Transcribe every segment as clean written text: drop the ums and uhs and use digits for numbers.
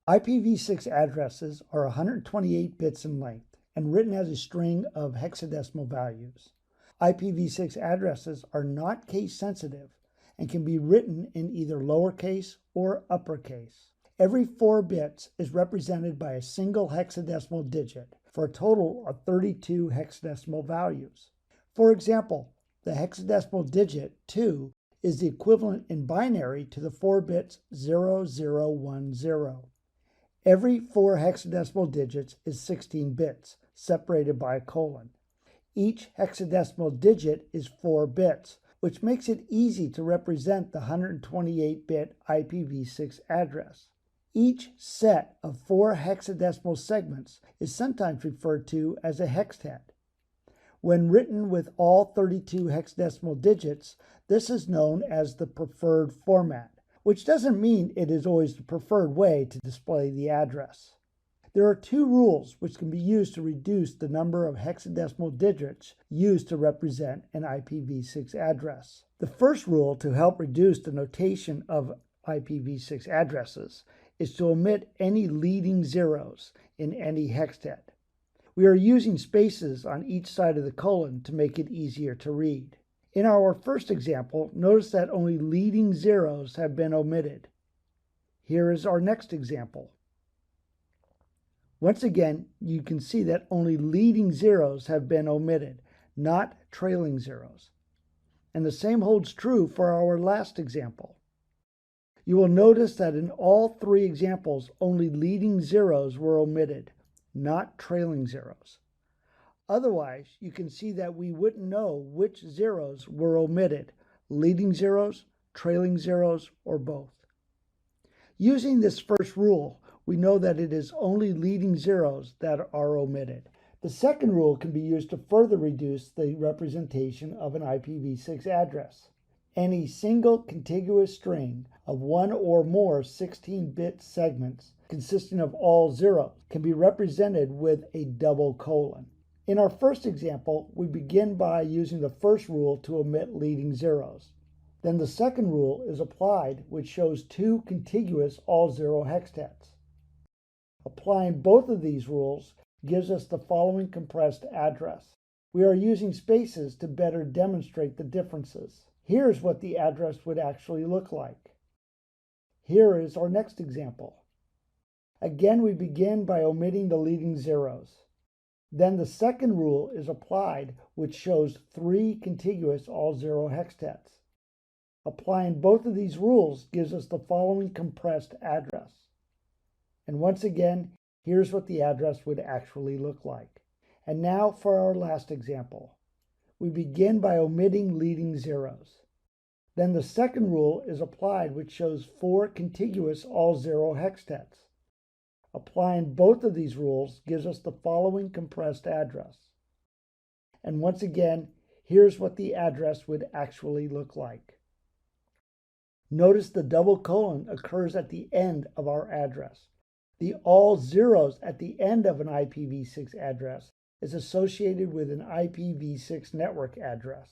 IPv6 addresses are 128 bits in length and written as a string of hexadecimal values. IPv6 addresses are not case sensitive and can be written in either lowercase or uppercase. Every 4 bits is represented by a single hexadecimal digit for a total of 32 hexadecimal values. For example, the hexadecimal digit 2 is the equivalent in binary to the 4 bits 0010. Every 4 hexadecimal digits is 16 bits, separated by a colon. Each hexadecimal digit is 4 bits, which makes it easy to represent the 128-bit IPv6 address. Each set of 4 hexadecimal segments is sometimes referred to as a hextet. When written with all 32 hexadecimal digits, this is known as the preferred format, which doesn't mean it is always the preferred way to display the address. There are 2 rules which can be used to reduce the number of hexadecimal digits used to represent an IPv6 address. The first rule to help reduce the notation of IPv6 addresses is to omit any leading zeros in any hextet. We are using spaces on each side of the colon to make it easier to read. In our first example, notice that only leading zeros have been omitted. Here is our next example. Once again, you can see that only leading zeros have been omitted, not trailing zeros. And the same holds true for our last example. You will notice that in all 3 examples, only leading zeros were omitted, not trailing zeros. Otherwise, you can see that we wouldn't know which zeros were omitted, leading zeros, trailing zeros, or both. Using this first rule, we know that it is only leading zeros that are omitted. The second rule can be used to further reduce the representation of an IPv6 address. Any single contiguous string of 1 or more 16-bit segments consisting of all zeros can be represented with a double colon. In our first example, we begin by using the first rule to omit leading zeros. Then the second rule is applied, which shows 2 contiguous all-zero hextets. Applying both of these rules gives us the following compressed address. We are using spaces to better demonstrate the differences. Here's what the address would actually look like. Here is our next example. Again, we begin by omitting the leading zeros. Then the second rule is applied, which shows 3 contiguous all-zero hextets. Applying both of these rules gives us the following compressed address. And once again, here's what the address would actually look like. And now for our last example. We begin by omitting leading zeros. Then the second rule is applied, which shows 4 contiguous all-zero hextets. Applying both of these rules gives us the following compressed address. And once again, here's what the address would actually look like. Notice the double colon occurs at the end of our address. The all zeros at the end of an IPv6 address is associated with an IPv6 network address.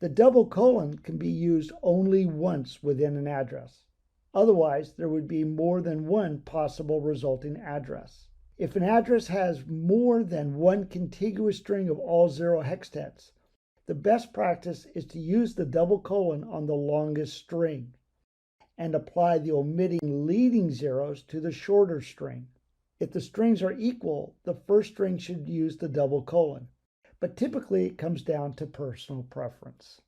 The double colon can be used only once within an address. Otherwise, there would be more than one possible resulting address. If an address has more than one contiguous string of all 0 hextets, the best practice is to use the double colon on the longest string and apply the omitting leading zeros to the shorter string. If the strings are equal, the first string should use the double colon, but typically it comes down to personal preference.